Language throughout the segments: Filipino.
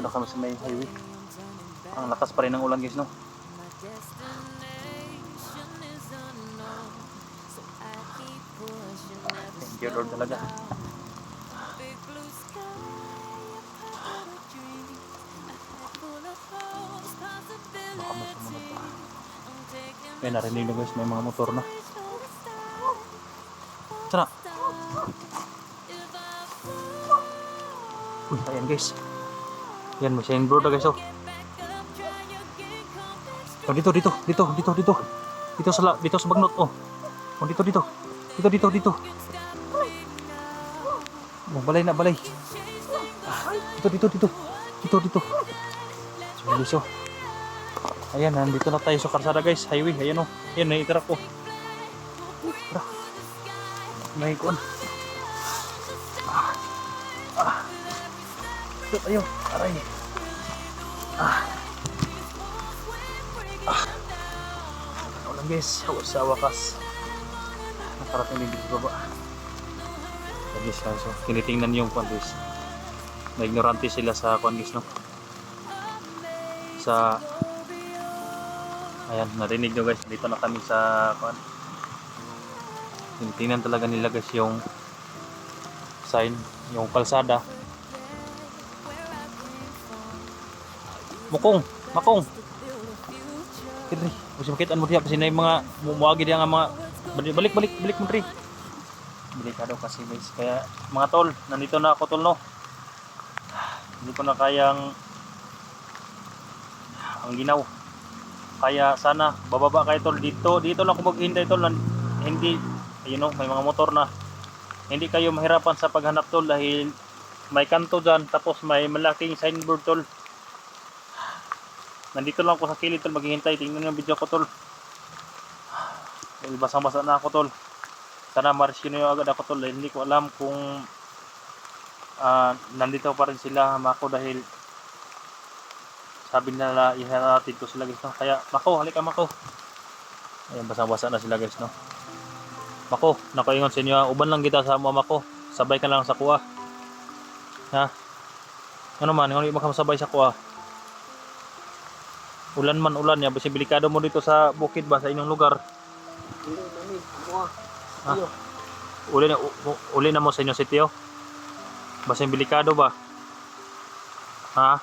na kami sa may highway. Ang lakas pa rin ng ulan guys, no? Thank you Lord talaga. Baka may sumunod pa. May narinig na guys, may mga motor na. Sana. Uy, ayan guys. Yan, may signboard na guys, oh. Oh, dito. Dito sa bagnot, oh. Oh, dito. Oh, balay. Dito. So, guys, oh. Ayan, nandito na tayo sa karsada guys, highway. Ayan, oh. Ayan, naitira ko. Tara. May kuan. Dito tayo. Aray. Ano lang guys, sa wakas nakarating din dito baba. Guys, so tinitingnan yung kuan guys. Na-ignorante sila sa kuan guys, no? Sa ayan, narinig nyo guys, dito na kami sa kuan. Tinitingnan talaga nila guys yung sign, yung kalsada. Makong. Kiri, kasi makitaan mo diha kasi na yung mga muagi diha nga mga balik mo diri. Delikado kasi guys. Kaya mga tol, nandito na ako tol, no. Hindi ko na kayang ang ginaw. Kaya sana bababa kayo tol dito. Dito lang ako maghintay tol. Hindi, you know, may mga motor na. Hindi kayo mahirapan sa paghanap tol dahil may kanto dyan, tapos may malaking signboard tol. Nandito lang ako sa kilid tol, maghihintay. Tingnan yung video ko tol. Basang-basa na ako tol. Sana ma-rescue nyo agad ako tol. Hindi ko alam kung nandito pa rin sila Mako dahil sabi nila iharatid ko sila guys, no? Kaya Mako, halika Mako. Ayan, basang-basa na sila guys, no? Mako, nakaingon sa inyo, uban lang kita sa mga Mako. Sabay ka lang sa kuha. Ha? Ano man, hindi makasabay sa kuha. Ulan man ulan ya, basi delikado mo dito sa bukid ba sa inyong lugar. Uli na mo sa inyong sitio. Basi delikado ba? Ha?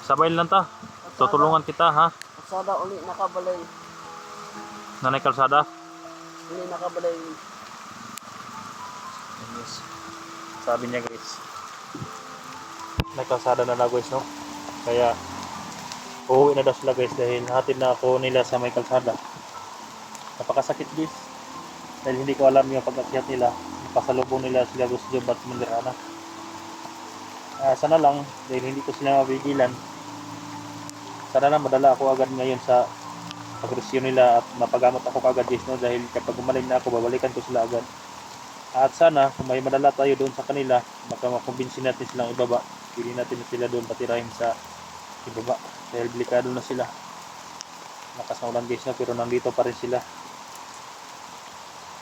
Sabay lang ta. Tutulungan kita, ha? Kalsada uli nakabalay. Nanay kalsada? Uli nakabalay. Yes. Sabi niya guys, may kalsada na guys, no? Kaya uuwi na daw sila guys dahil hatid na ako nila sa may kalsada. Napakasakit guys dahil hindi ko alam yung pag-akyat nila. Pasalubong nila sila gusto dyan ba't mandirana. Sana lang dahil hindi ko sila mabigilan. Sana lang madala ako agad ngayon sa pagresyo nila at mapagamot ako agad guys, no? Dahil kapag gumaling na ako babalikan ko sila agad. At sana kung may madala tayo doon sa kanila, baka makumbinsin natin silang ibaba. Pili natin sila doon patirahin sa ibaba dahil delikado na sila. Lakas na ulan guys, no? Pero nandito pa rin sila.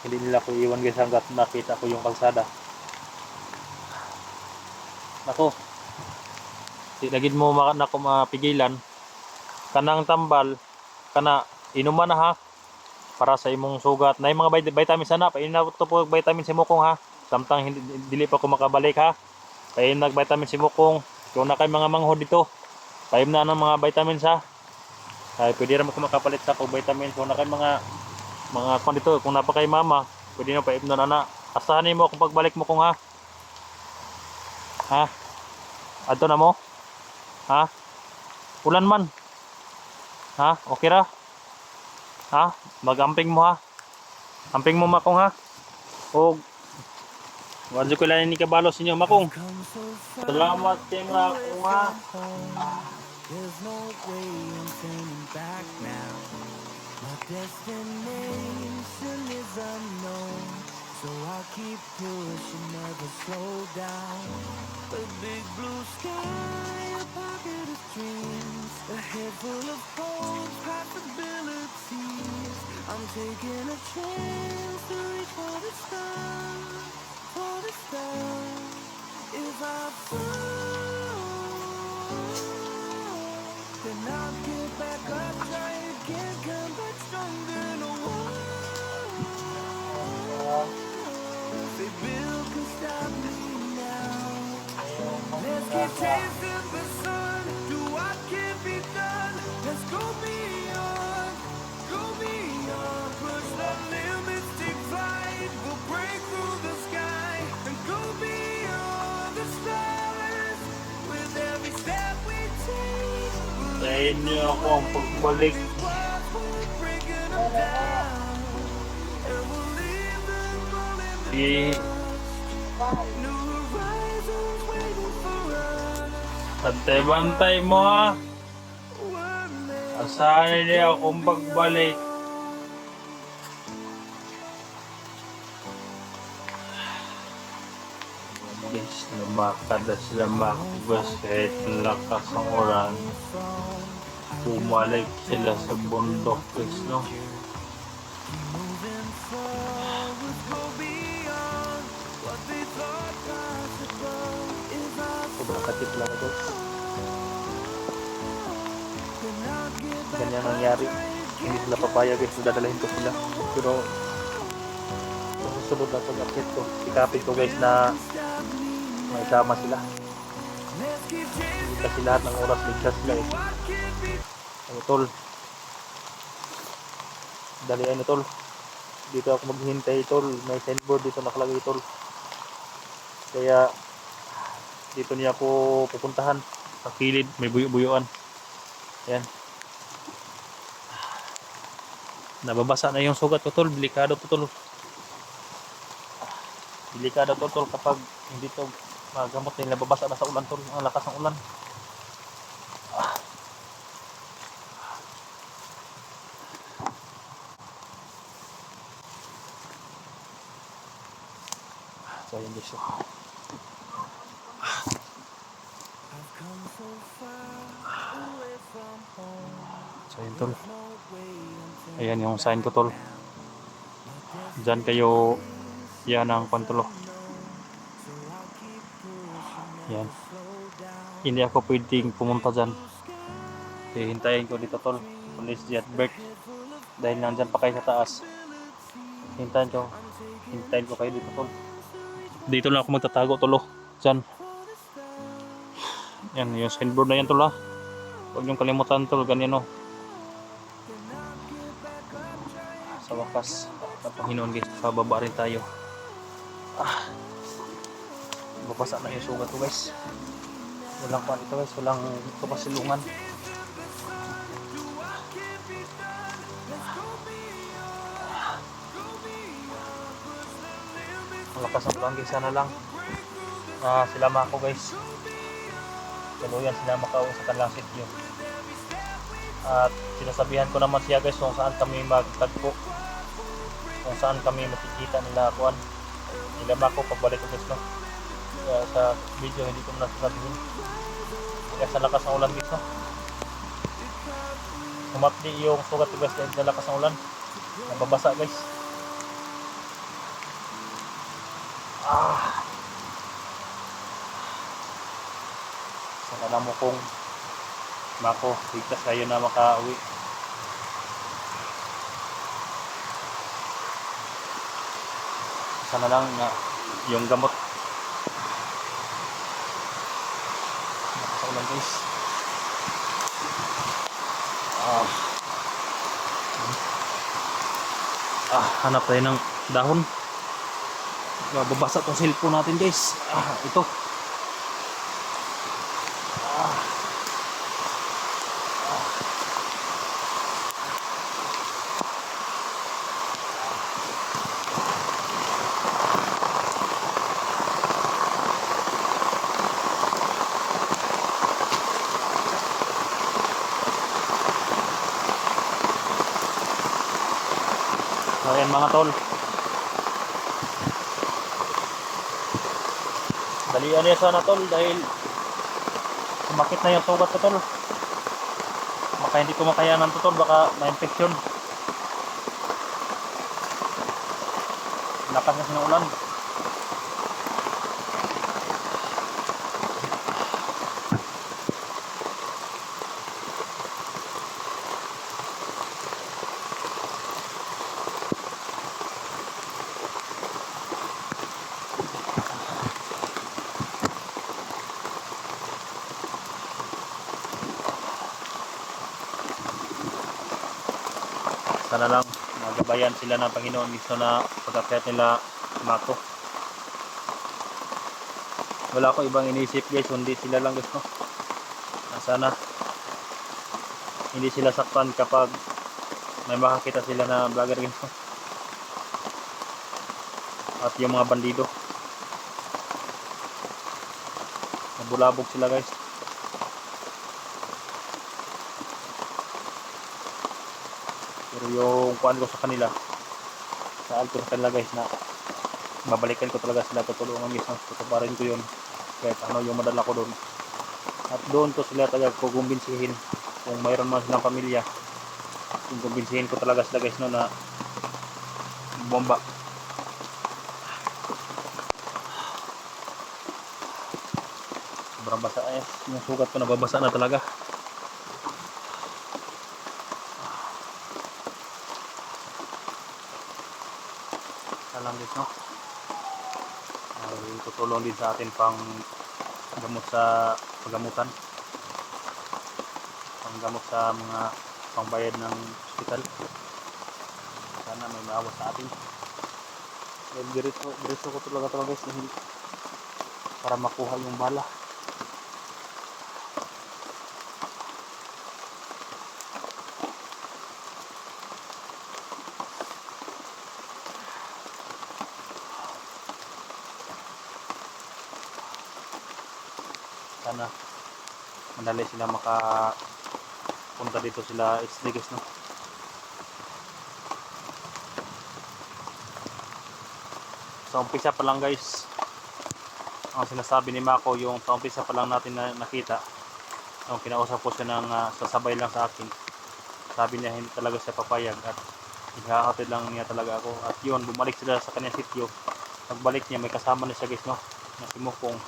Hindi nila ko iwan guys hanggat nakita ko yung kalsada. Nako, lagid mo na ako mapigilan. Kanang tambal kana inuman na ha para sa imong sugat. Na yung mga vitamin sana, painaw to po vitamin si Mukong ha. Samtang hindi dili pa ko makabalik ha. Pain nag-vitamin si Mukong. Kung na kay mga manghod dito, paim na ng mga vitamins ha. Ay pwede ra mo ko makapalit sa ko vitamins. Kung na kay mga kung dito, kung napa kay mama, pwede na paim na na. Asahan mo kung pagbalik mo kung ha. Ha? Adto na mo? Ha? Ulan man. Ha? Okay ra? Ha? Magamping mo ha? Amping mo Makong ha? O wadyo ko lang ni kabalos inyo Makong. Salamat kay Makong ha. There's no way I'm turning back now. My destination is unknown, so I'll keep pushing, never slow down. A big blue sky, a pocket of dreams, a head full of hope, possibilities. I'm taking a chance to reach for the stars, for the stars. If I fall, days in the sun. Do what can be done. Let's go beyond, go beyond. Push the limits, take flight. We'll break through the sky and go beyond the stars. With every step we take, Sa inyo ako ang pagbalik. what we're breaking them down. And we'll leave them all in the Si new horizons waiting for us. bantay-bantay mo ha. One day. Asahan niya akong pagbalik. Guys, lumakad na sila makabas kahit lakas ang ulan. Bumalik sila sa bundok, guys, no? Moving forward, go beyond what they thought possible. Is our Sobrang katip lang ito. not get back Ganyan ang nangyari. Hindi sila papayag guys. Dadalahin ko sila. Pero sa susunod na pag-akit ko, sikapin ko guys na may kama sila. Let's keep chasing Kasi lahat ng oras ligtas sila eh. what can be. Ano tol? Dalian na tol. Dito ako maghihintay tol. May signboard dito nakalagay tol. Kaya dito niya ako pupuntahan. Sa kilid, may buyo-buyuan. Yan. Nababasa na yung sugat ko, tol. Delikado to, tol. Delikado to, tol, kapag hindi to magamot nila, babasa na sa ulan, tol. Ang lakas ng ulan. So, yun, guys. I've come so far away from home. So, yun, tol. No way I'm Ayan yung sign ko, tol. Diyan kayo, yan ang pantulo. Yan. Hindi ako pwedeng pumunta dyan. Hihintayin ko dito, tol. Police jet break. Dahil nandyan pa kayo sa taas. Hintayin ko kayo dito, tol. Dito lang ako magtatago, tol. Oh. Dyan. Yan, yung signboard na yan, tol, ha. Huwag niyong kalimutan, tol. Ganyan, oh. Sa wakas, ng Panginoon, guys, pababa rin tayo. Babasa na yung sugat ko, guys. Walang pan ito, guys. Walang kapasilungan. Malakas ang ulan, guys. Sana lang silama ako, guys. Tuluyan sila makausakan lang sityo. At sinasabihan ko naman siya, guys, kung saan kami magtagpo, kung saan kami makikita nila kuan nila mako pagbalik ko, guys, no. Kaya sa video hindi ko na sasabihin. Kaya sa lakas ng ulan, guys, no. Humapdi yung sugat ko, guys, dahil sa lakas ng ulan. Nababasa, guys. Sana mo kung mako, ligtas kayo na makauwi. Sana lang na yung gamot sa ulan, guys. Hanap tayo ng dahon. Babasa tong cellphone natin, guys. Ito. Ayan, mga tol. Dalian niya sana, tol, dahil sumakit na yung sugat ko, tol. Baka hindi ko makayanan to, tol, baka ma-infection. Lakas kasi ng ulan. Sana lang magabayan sila ng Panginoon gusto na pag-akyat nila Mako. Wala ko ibang inisip guys, kundi sila lang guys, no? Sana hindi sila saktan kapag may makakita sila na vlogger guys, no? At yung mga bandido, nabulabog sila guys. Pero yung kuan ko sa kanila, sa alto sa kanila guys, na babalikan ko talaga sila, tutulungan guys, tutuparin ko yun kahit ano yung madala ko doon. At doon ko sila talaga kukumbinsihin kung mayroon man silang pamilya, kukumbinsihin ko talaga sila guys, no, na bomba. Sobrang basa eh, yung sugat ko nababasa na talaga. Alam guys, no, ay tutulong din sa atin pang gamot sa paggamutan, panggamot sa mga pangbayad ng hospital. Sana may maawa sa atin. Diretso ko talaga guys, para makuha yung bala. Sana madali sila makapunta dito sila SD guys, no. Sa umpisa pa lang guys, ang sinasabi ni Mako, yung sa umpisa pa lang natin na nakita, yung kinausap ko siya ng sasabay lang sa akin, sabi niya hindi talaga siya papayag at ihahatid lang niya talaga ako. At yun, bumalik sila sa kanyang sityo. Pagbalik niya, may kasama na siya guys, no, na si Mukong.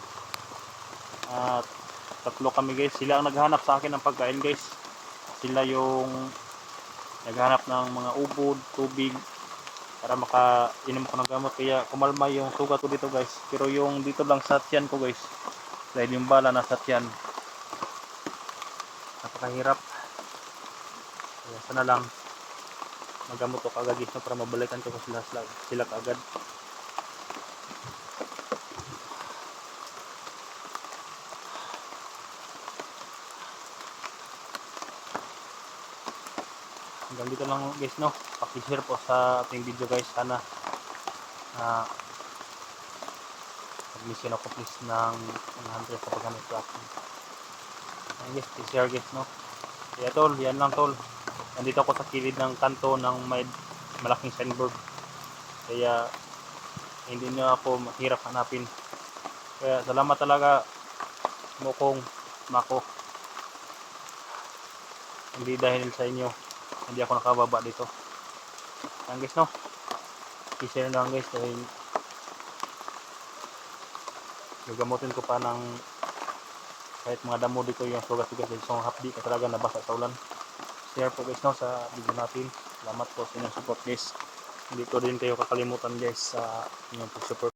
At tatlo kami guys, sila ang naghanap sa akin ng pagkain guys. Sila yung naghanap ng mga ubod, tubig para makainom ko ng gamot, kaya kumalma yung sugat ko dito guys. Pero yung dito lang sa tiyan ko guys, dahil yung bala nasa tiyan, napakahirap. Kaya sana lang magamot ko kagad guys, para mabalikan ko sila kaagad. Hanggang dito lang guys, no, paki-share po sa ating video guys. Sana mag-mission ako please ng 100 sa paghanap sa akin. Ayan guys, i-share guys, no. Kaya tol, yan lang tol, nandito ako sa kilid ng kanto ng may malaking signboard, kaya hindi na ako mahirap hanapin. Kaya salamat talaga Mukong, Mako. Hindi dahil sa inyo hindi ako nakababa dito. Yan guys, no, i-share na lang guys, dahil gagamutin ko pa ng kahit mga damo dito yung sugat ko guys, isang hapdi ka talaga nabasa sa ulan. Share po guys, no, sa video natin. Salamat po sa inyong support guys. Hindi ko din kayo kakalimutan guys sa inyong support.